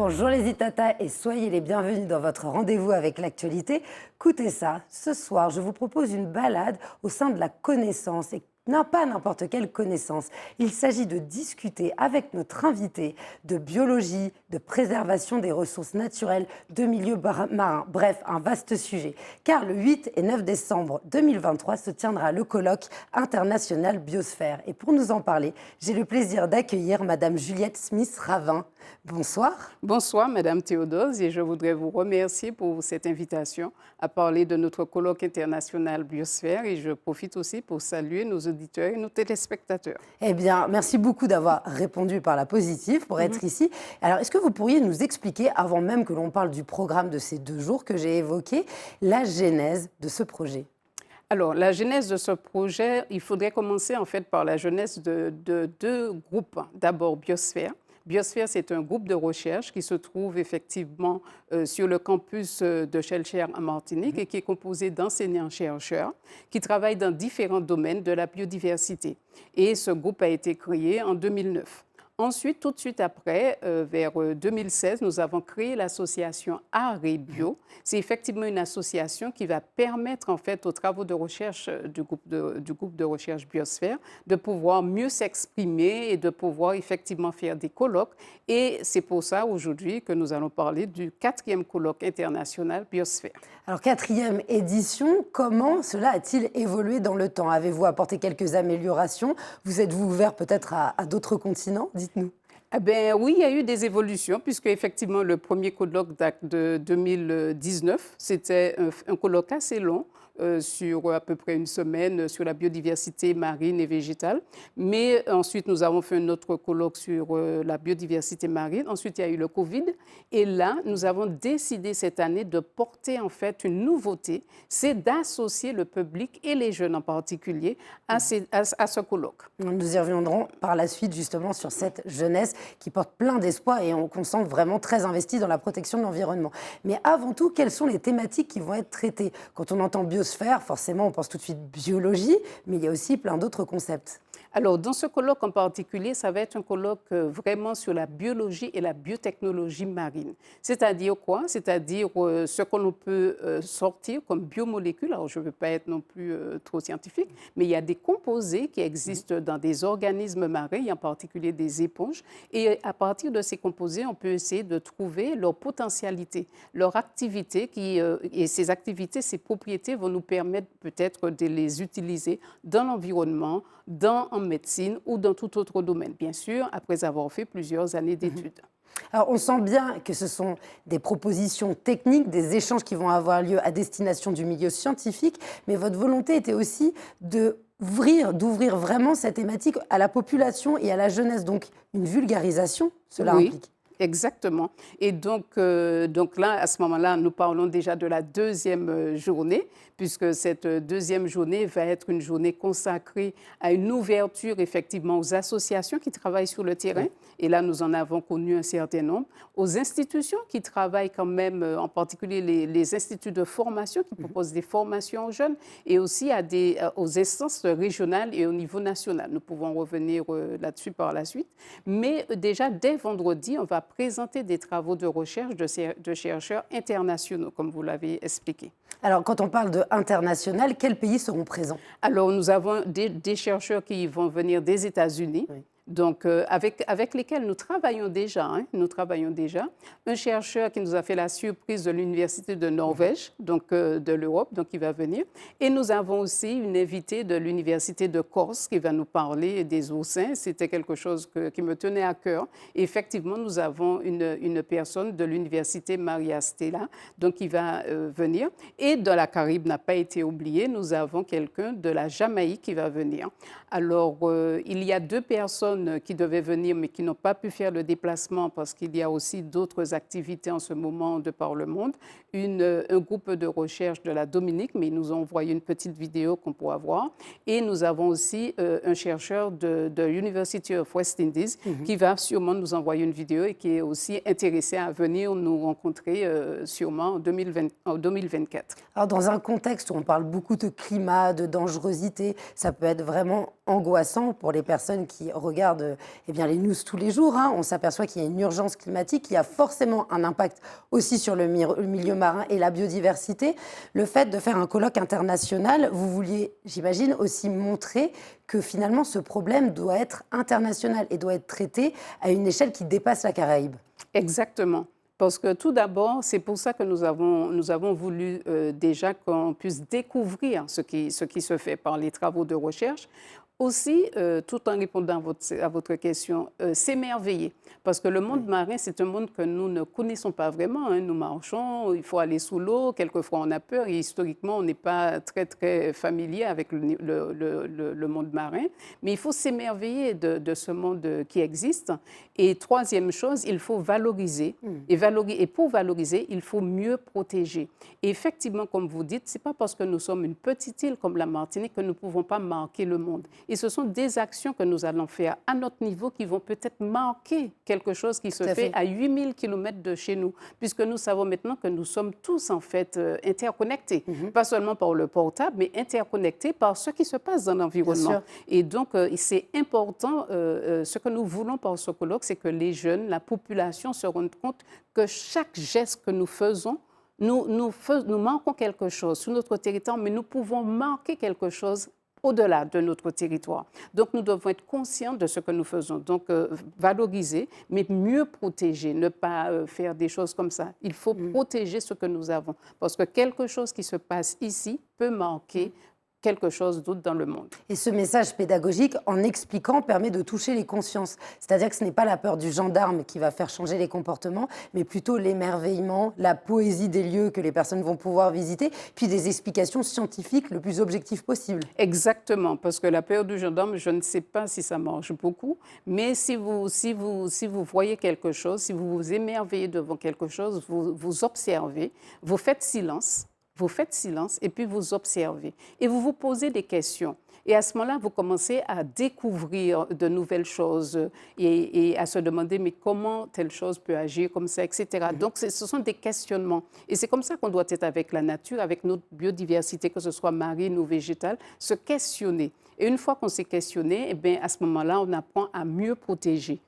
Bonjour les Itata et soyez les bienvenus dans votre rendez-vous avec l'actualité. Écoutez ça, ce soir je vous propose une balade au sein de la connaissance et non pas n'importe quelle connaissance. Il s'agit de discuter avec notre invité de biologie, de préservation des ressources naturelles, de milieux marins, bref, un vaste sujet. Car le 8 et 9 décembre 2023 se tiendra le colloque international Biosphère. Et pour nous en parler, j'ai le plaisir d'accueillir Madame Juliette Smith-Ravin. Bonsoir. Bonsoir, Madame Théodose, et je voudrais vous remercier pour cette invitation à parler de notre colloque international Biosphère. Et je profite aussi pour saluer nos auditeurs et nos téléspectateurs. Eh bien, merci beaucoup d'avoir répondu par la positive pour être ici. Alors, est-ce que vous pourriez nous expliquer, avant même que l'on parle du programme de ces 2 jours que j'ai évoqué, la genèse de ce projet ? Alors, la genèse de ce projet, il faudrait commencer en fait par la genèse de 2 groupes. D'abord, Biosphère. Biosphère, c'est un groupe de recherche qui se trouve effectivement sur le campus de Schellcher en Martinique et qui est composé d'enseignants-chercheurs qui travaillent dans différents domaines de la biodiversité. Et ce groupe a été créé en 2009. Ensuite, tout de suite après, vers 2016, nous avons créé l'association Art et Bio. C'est effectivement une association qui va permettre en fait aux travaux de recherche du groupe de recherche Biosphère de pouvoir mieux s'exprimer et de pouvoir effectivement faire des colloques. Et c'est pour ça aujourd'hui que nous allons parler du 4e colloque international Biosphère. Alors, 4e édition, comment cela a-t-il évolué dans le temps? Avez-vous apporté quelques améliorations? Vous êtes-vous ouvert peut-être à d'autres continents? Dites-nous. Eh bien, oui, il y a eu des évolutions, puisque effectivement le premier colloque date de 2019. C'était un colloque assez long, sur à peu près une semaine, sur la biodiversité marine et végétale. Mais ensuite, nous avons fait un autre colloque sur la biodiversité marine. Ensuite, il y a eu le Covid. Et là, nous avons décidé cette année de porter en fait une nouveauté, c'est d'associer le public et les jeunes en particulier à ce colloque. Nous y reviendrons par la suite justement sur cette jeunesse qui porte plein d'espoir et qu'on sent vraiment très investi dans la protection de l'environnement. Mais avant tout, quelles sont les thématiques qui vont être traitées? Quand on entend biosphère, forcément, on pense tout de suite biologie, mais il y a aussi plein d'autres concepts. Alors, dans ce colloque en particulier, ça va être un colloque vraiment sur la biologie et la biotechnologie marine. C'est-à-dire quoi? C'est-à-dire ce qu'on peut sortir comme biomolécules. Alors, je ne veux pas être non plus trop scientifique, mais il y a des composés qui existent dans des organismes marins, en particulier des éponges. Et à partir de ces composés, on peut essayer de trouver leur potentialité, leur activité. Et ces activités, ces propriétés vont nous permettre peut-être de les utiliser dans l'environnement, en médecine ou dans tout autre domaine, bien sûr, après avoir fait plusieurs années d'études. Alors, on sent bien que ce sont des propositions techniques, des échanges qui vont avoir lieu à destination du milieu scientifique, mais votre volonté était aussi d'ouvrir vraiment cette thématique à la population et à la jeunesse. Donc, une vulgarisation, cela implique. Exactement. Et donc là, à ce moment-là, nous parlons déjà de la 2e journée, puisque cette 2e journée va être une journée consacrée à une ouverture, effectivement, aux associations qui travaillent sur le terrain. Et là, nous en avons connu un certain nombre. Aux institutions qui travaillent quand même, en particulier les instituts de formation qui proposent des formations aux jeunes, et aussi aux instances régionales et au niveau national. Nous pouvons revenir là-dessus par la suite. Mais déjà, dès vendredi, on va présenter des travaux de recherche de chercheurs internationaux, comme vous l'avez expliqué. Alors, quand on parle de international, quels pays seront présents? Alors, nous avons des chercheurs qui vont venir des États-Unis. Oui. Donc, avec lesquels nous travaillons déjà. Un chercheur qui nous a fait la surprise de l'Université de Norvège, donc de l'Europe, donc il va venir. Et nous avons aussi une invitée de l'Université de Corse qui va nous parler des oursins. C'était quelque chose qui me tenait à cœur. Et effectivement, nous avons une personne de l'Université Maria Stella, donc qui va venir. Et de la Caraïbe n'a pas été oublié, nous avons quelqu'un de la Jamaïque qui va venir. Alors, il y a 2 personnes qui devaient venir mais qui n'ont pas pu faire le déplacement parce qu'il y a aussi d'autres activités en ce moment de par le monde. Un groupe de recherche de la Dominique, mais ils nous ont envoyé une petite vidéo qu'on pourra voir. Et nous avons aussi un chercheur de University of West Indies qui va sûrement nous envoyer une vidéo et qui est aussi intéressé à venir nous rencontrer sûrement en 2024. Alors, dans un contexte où on parle beaucoup de climat, de dangerosité, ça peut être vraiment angoissant pour les personnes qui regardent regarde les news tous les jours, hein, on s'aperçoit qu'il y a une urgence climatique, qui a forcément un impact aussi sur le milieu marin et la biodiversité. Le fait de faire un colloque international, vous vouliez, j'imagine, aussi montrer que finalement ce problème doit être international et doit être traité à une échelle qui dépasse la Caraïbe. Exactement. Parce que tout d'abord, c'est pour ça que nous avons voulu déjà qu'on puisse découvrir ce qui se fait par les travaux de recherche. Aussi, tout en répondant à votre question, s'émerveiller. Parce que le monde marin, c'est un monde que nous ne connaissons pas vraiment, hein. Nous marchons, il faut aller sous l'eau, quelquefois on a peur et historiquement, on n'est pas très, très familier avec le monde marin. Mais il faut s'émerveiller de ce monde qui existe. Et troisième chose, il faut valoriser. Et pour valoriser, il faut mieux protéger. Et effectivement, comme vous dites, ce n'est pas parce que nous sommes une petite île comme la Martinique que nous ne pouvons pas marquer le monde. Et ce sont des actions que nous allons faire à notre niveau qui vont peut-être marquer quelque chose qui se fait à 8000 km de chez nous, puisque nous savons maintenant que nous sommes tous en fait interconnectés, pas seulement par le portable, mais interconnectés par ce qui se passe dans l'environnement. Et donc, c'est important, ce que nous voulons par ce colloque, c'est que les jeunes, la population se rendent compte que chaque geste que nous faisons, nous marquons quelque chose sur notre territoire, mais nous pouvons marquer quelque chose au-delà de notre territoire. Donc, nous devons être conscients de ce que nous faisons. Donc, valoriser, mais mieux protéger, ne pas faire des choses comme ça. Il faut protéger ce que nous avons. Parce que quelque chose qui se passe ici peut marquer quelque chose d'autre dans le monde. Et ce message pédagogique, en expliquant, permet de toucher les consciences. C'est-à-dire que ce n'est pas la peur du gendarme qui va faire changer les comportements, mais plutôt l'émerveillement, la poésie des lieux que les personnes vont pouvoir visiter, puis des explications scientifiques le plus objectives possible. Exactement, parce que la peur du gendarme, je ne sais pas si ça marche beaucoup, mais si vous voyez quelque chose, si vous vous émerveillez devant quelque chose, vous observez, vous faites silence. Vous faites silence et puis vous observez. Et vous vous posez des questions. Et à ce moment-là, vous commencez à découvrir de nouvelles choses et à se demander mais comment telle chose peut agir comme ça, etc. Donc, ce sont des questionnements. Et c'est comme ça qu'on doit être avec la nature, avec notre biodiversité, que ce soit marine ou végétale, se questionner. Et une fois qu'on s'est questionné, eh bien, à ce moment-là, on apprend à mieux protéger.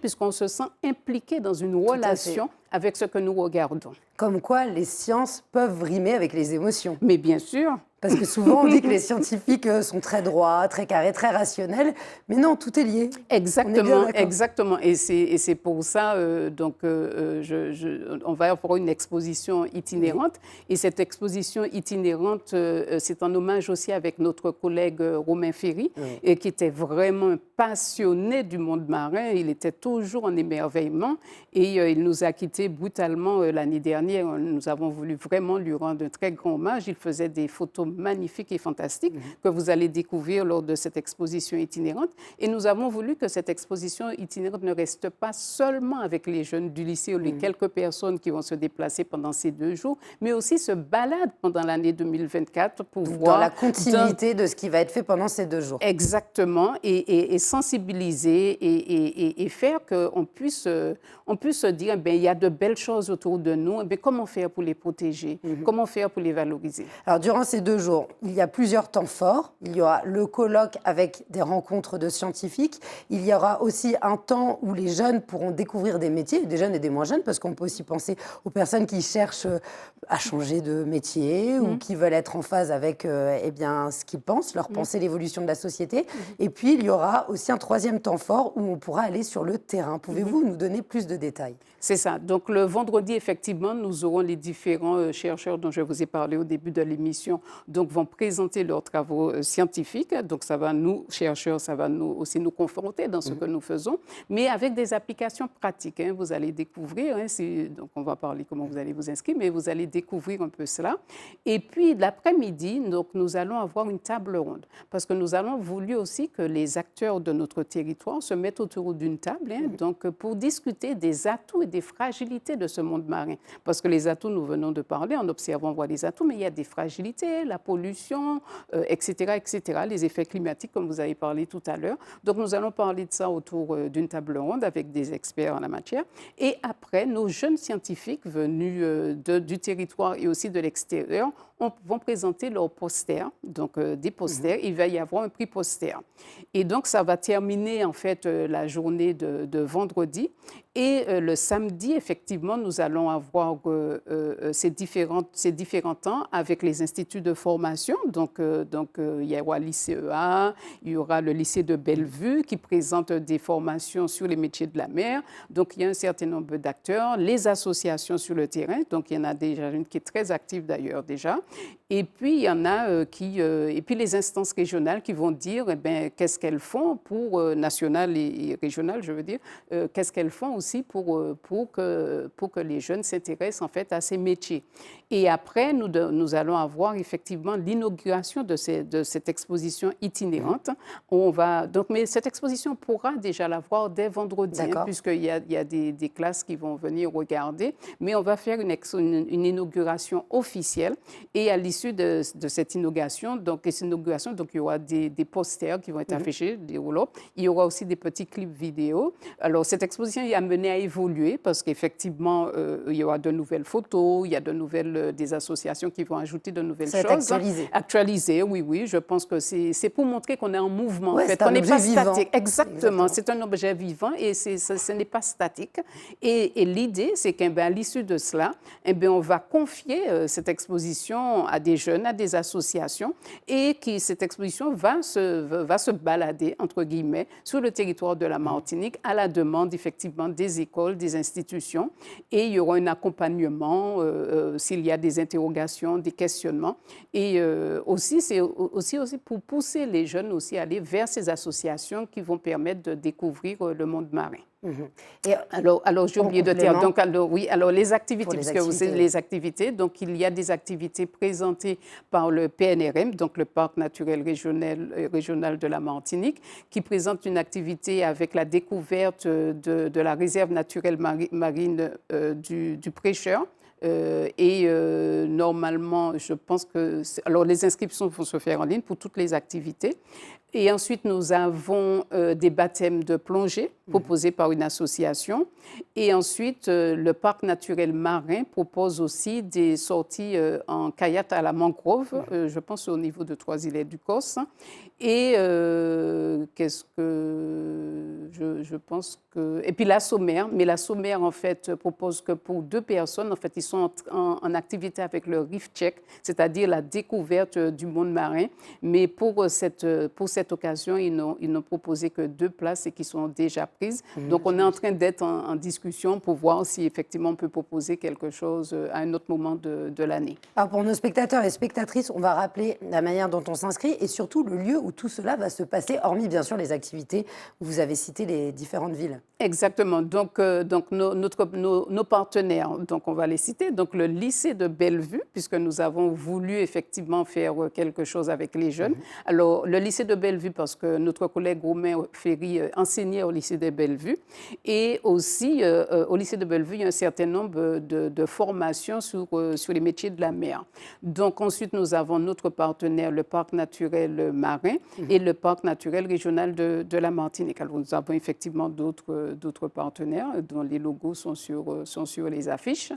Puisqu'on se sent impliqué dans une relation avec ce que nous regardons. Comme quoi, les sciences peuvent rimer avec les émotions. Mais bien sûr. Parce que souvent, on dit que les scientifiques sont très droits, très carrés, très rationnels. Mais non, tout est lié. Exactement, exactement. Et c'est pour ça, on va avoir une exposition itinérante. Et cette exposition itinérante, c'est en hommage aussi avec notre collègue Romain Ferry, et qui était vraiment passionné du monde marin. Il était toujours en émerveillement. Et il nous a quittés brutalement l'année dernière. Nous avons voulu vraiment lui rendre un très grand hommage. Il faisait des photos magnifiques et fantastiques que vous allez découvrir lors de cette exposition itinérante. Et nous avons voulu que cette exposition itinérante ne reste pas seulement avec les jeunes du lycée ou les quelques personnes qui vont se déplacer pendant ces 2 jours, mais aussi se balade pendant l'année 2024 pour voir... Dans la continuité de ce qui va être fait pendant ces 2 jours. Exactement. Et sensibiliser et faire qu'on puisse se dire, il y a de belles choses autour de nous, comment faire pour les protéger, comment faire pour les valoriser. Alors, durant ces 2 jours, il y a plusieurs temps forts. Il y aura le colloque avec des rencontres de scientifiques. Il y aura aussi un temps où les jeunes pourront découvrir des métiers, des jeunes et des moins jeunes, parce qu'on peut aussi penser aux personnes qui cherchent à changer de métier ou qui veulent être en phase avec ce qu'ils pensent, leur pensée, l'évolution de la société. Et puis, il y aura aussi un 3e temps fort où on pourra aller sur le terrain. Pouvez-vous nous donner plus de détails? C'est ça. Donc, le vendredi, effectivement, nous aurons les différents chercheurs dont je vous ai parlé au début de l'émission, donc vont présenter leurs travaux scientifiques. Donc, ça va nous, chercheurs, ça va aussi nous confronter dans ce que nous faisons, mais avec des applications pratiques. Vous allez découvrir, donc on va parler comment vous allez vous inscrire, mais vous allez découvrir un peu cela. Et puis, l'après-midi, donc, nous allons avoir une table ronde, parce que nous avons voulu aussi que les acteurs de notre territoire se mettent autour d'une table, donc, pour discuter des atouts et des fragilités de ce monde marin. Parce parce que les atouts, nous venons de parler, en observant, on voit les atouts, mais il y a des fragilités, la pollution, etc., etc., les effets climatiques, comme vous avez parlé tout à l'heure. Donc, nous allons parler de ça autour d'une table ronde avec des experts en la matière. Et après, nos jeunes scientifiques venus du territoire et aussi de l'extérieur vont présenter leurs posters, donc des posters. Il va y avoir un prix poster. Et donc, ça va terminer en fait la journée de vendredi. Et le samedi, effectivement, nous allons avoir ces différents temps avec les instituts de formation. Donc, il y aura l'ICEA, il y aura le lycée de Bellevue qui présente des formations sur les métiers de la mer. Donc, il y a un certain nombre d'acteurs, les associations sur le terrain. Donc, il y en a déjà une qui est très active d'ailleurs déjà. Et puis, il y en a et puis les instances régionales qui vont dire qu'est-ce qu'elles font pour, nationales et régionales, je veux dire, qu'est-ce qu'elles font aussi pour que les jeunes s'intéressent en fait à ces métiers. Et après, nous allons avoir effectivement l'inauguration de cette exposition itinérante. Mais cette exposition pourra déjà la voir dès vendredi, puisqu'il y a des classes qui vont venir regarder. Mais on va faire une inauguration officielle. Et à l'issue de cette inauguration, il y aura des posters qui vont être affichés, des rouleaux. Il y aura aussi des petits clips vidéo. Alors, cette exposition est amenée à évoluer parce qu'effectivement, il y aura de nouvelles photos, il y a des associations qui vont ajouter de nouvelles choses. Actualisé. Actualisé, oui. Je pense que c'est pour montrer qu'on est en mouvement, Ouais, en fait. On n'est pas statique. Exactement. C'est un objet vivant et ce n'est pas statique. Et l'idée, c'est qu'à l'issue de cela, on va confier cette exposition à des jeunes, à des associations, et cette exposition va se balader, entre guillemets, sur le territoire de la Martinique, à la demande, effectivement, des écoles, des institutions. Et il y aura un accompagnement s'il y a des interrogations, des questionnements. Et c'est aussi pour pousser les jeunes aussi à aller vers ces associations qui vont permettre de découvrir le monde marin. Et alors j'ai oublié de dire, donc, les activités, les activités, donc il y a des activités présentées par le PNRM, donc le Parc naturel régional de la Martinique, qui présente une activité avec la découverte de la réserve naturelle marine du Prêcheur. Normalement, je pense que... Alors, les inscriptions vont se faire en ligne pour toutes les activités. Et ensuite, nous avons des baptêmes de plongée proposés par une association. Et ensuite, le Parc naturel marin propose aussi des sorties en kayak à la mangrove, je pense au niveau de Trois-Îlets-du-Cos. Et qu'est-ce que... Je pense que... Et puis la Sommaire. Mais la Sommaire, en fait, propose que pour 2 personnes, en fait, ils sont en activité avec le Reef Check, c'est-à-dire la découverte du monde marin. Mais pour cette occasion, ils n'ont proposé que 2 places et qui sont déjà prises. Donc, on est en train d'être en discussion pour voir si, effectivement, on peut proposer quelque chose à un autre moment de l'année. Alors, pour nos spectateurs et spectatrices, on va rappeler la manière dont on s'inscrit et surtout le lieu où tout cela va se passer, hormis, bien sûr, les activités où vous avez cité les différentes villes. Exactement. Donc nos partenaires, donc on va les citer. Donc, le lycée de Bellevue, puisque nous avons voulu effectivement faire quelque chose avec les jeunes. Alors, le lycée de Bellevue, parce que notre collègue Romain Ferry enseignait au lycée de Bellevue. Et aussi, au lycée de Bellevue, il y a un certain nombre de formations sur les métiers de la mer. Donc, ensuite, nous avons notre partenaire, le Parc naturel marin et le Parc naturel régional de la Martinique. Alors, nous avons effectivement d'autres partenaires dont les logos sont sur les affiches.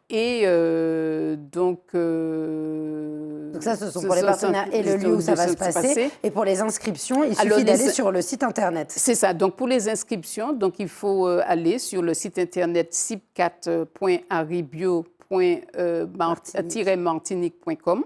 Et donc ça, ce sont pour les partenaires et le lieu où ça va se passer. Et pour les inscriptions, il suffit d'aller sur le site Internet. C'est ça. Donc, pour les inscriptions, donc, il faut aller sur le site Internet cip4.aribio-martinique.com.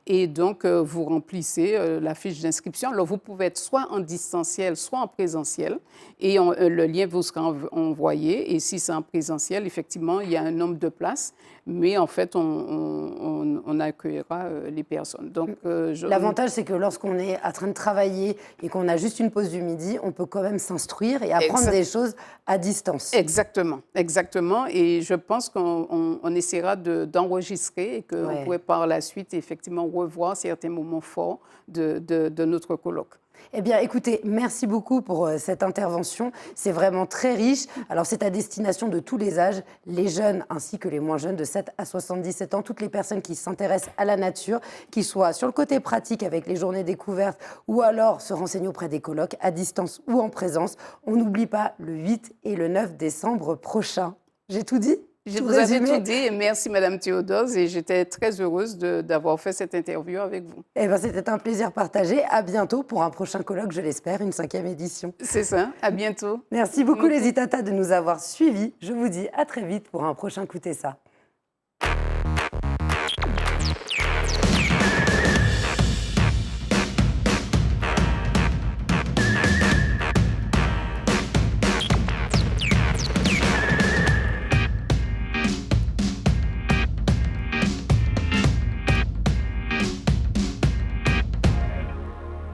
Et donc, vous remplissez la fiche d'inscription. Alors, vous pouvez être soit en distanciel, soit en présentiel. Et le lien vous sera envoyé. Et si c'est en présentiel, effectivement, il y a un nombre de places. Mais en fait, on accueillera les personnes. Donc, l'avantage, c'est que lorsqu'on est en train de travailler et qu'on a juste une pause du midi, on peut quand même s'instruire et apprendre des choses à distance. Exactement. Et je pense qu'on essaiera d'enregistrer et qu'on pourrait par la suite, effectivement, revoir certains moments forts de notre colloque. Eh bien, écoutez, merci beaucoup pour cette intervention. C'est vraiment très riche. Alors, c'est à destination de tous les âges, les jeunes ainsi que les moins jeunes, de 7 à 77 ans, toutes les personnes qui s'intéressent à la nature, qui soient sur le côté pratique avec les journées découvertes ou alors se renseigner auprès des colloques, à distance ou en présence. On n'oublie pas le 8 et le 9 décembre prochain. J'ai tout dit? Je Tout vous avais résumé? tout dit et merci Madame Théodose et j'étais très heureuse d'avoir fait cette interview avec vous. Eh ben, c'était un plaisir partagé. À bientôt pour un prochain colloque, je l'espère, une 5e édition. C'est ça, à bientôt. Merci beaucoup les Itata de nous avoir suivis. Je vous dis à très vite pour un prochain Écoutez ça.